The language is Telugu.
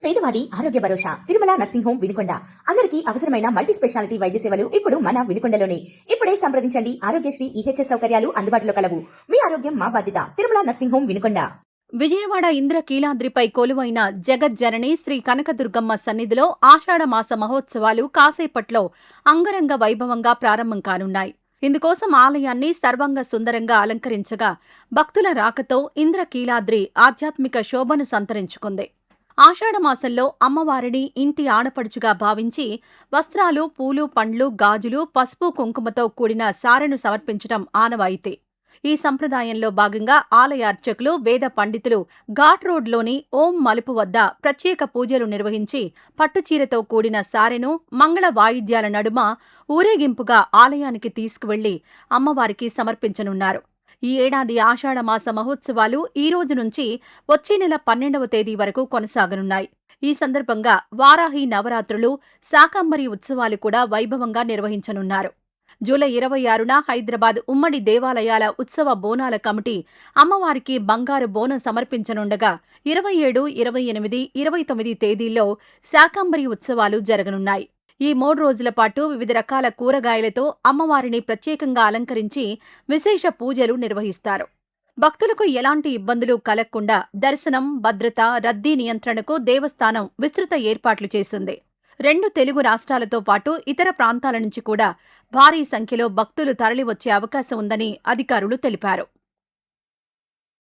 పేదవాడి ఆరోగ్య భరోసా తిరుమల నర్సింగ్ హోమ్ వినుకొండ. అందరికీ అవసరమైన మల్టీ స్పెషాలిటీ వైద్య సేవలు ఇప్పుడు మన వినుకొండలోనే. ఇప్పుడే సంప్రదించండి. ఆరోగ్యశ్రీ ఈహెచ్ఎస్ సౌకర్యాలు అందుబాటులో కలవు. మీ ఆరోగ్యం మా బాధ్యత. Tirumala nursing home Vinukonda. విజయవాడ ఇంద్రకీలాద్రిపై కొలువైన జగజ్జనని శ్రీ కనకదుర్గమ్మ సన్నిధిలో ఆషాఢమాస మహోత్సవాలు కాసేపట్లో అంగరంగ వైభవంగా ప్రారంభం కానున్నాయి. ఇందుకోసం ఆలయాన్ని సర్వంగ సుందరంగా అలంకరించగా భక్తుల రాకతో ఇంద్రకీలాద్రి ఆధ్యాత్మిక శోభను సంతరించుకుంది. ఆషాఢమాసంలో అమ్మవారిని ఇంటి ఆడపడుచుగా భావించి వస్త్రాలు, పూలు, పండ్లు, గాజులు, పసుపు, కుంకుమతో కూడిన సారెను సమర్పించడం ఆనవాయితీ. ఈ సంప్రదాయంలో భాగంగా ఆలయ అర్చకులు, వేద పండితులు ఘాట్ రోడ్లోని ఓం మలుపు వద్ద ప్రత్యేక పూజలు నిర్వహించి పట్టుచీరతో కూడిన సారెను మంగళ వాయిద్యాల నడుమ ఊరేగింపుగా ఆలయానికి తీసుకువెళ్లి అమ్మవారికి సమర్పించనున్నారు. ఈ ఏడాది ఆషాఢమాస మహోత్సవాలు ఈ రోజు నుంచి వచ్చే నెల 12వ తేదీ వరకు కొనసాగనున్నాయి. ఈ సందర్భంగా వారాహి నవరాత్రులు, శాకంబరి ఉత్సవాలు కూడా వైభవంగా నిర్వహించనున్నారు. జూలై 26న హైదరాబాద్ ఉమ్మడి దేవాలయాల ఉత్సవ బోనాల కమిటీ అమ్మవారికి బంగారు బోనం సమర్పించనుండగా 27, 28, 29 తేదీల్లో శాకంబరి ఉత్సవాలు జరగనున్నాయి. ఈ 3 రోజుల పాటు వివిధ రకాల కూరగాయలతో అమ్మవారిని ప్రత్యేకంగా అలంకరించి విశేష పూజలు నిర్వహిస్తారు. భక్తులకు ఎలాంటి ఇబ్బందులు కలగకుండా దర్శనం, భద్రత, రద్దీ నియంత్రణకు దేవస్థానం విస్తృత ఏర్పాట్లు చేసింది. 2 తెలుగు రాష్ట్రాలతో పాటు ఇతర ప్రాంతాల నుంచి కూడా భారీ సంఖ్యలో భక్తులు తరలివచ్చే అవకాశం ఉందని అధికారులు తెలిపారు.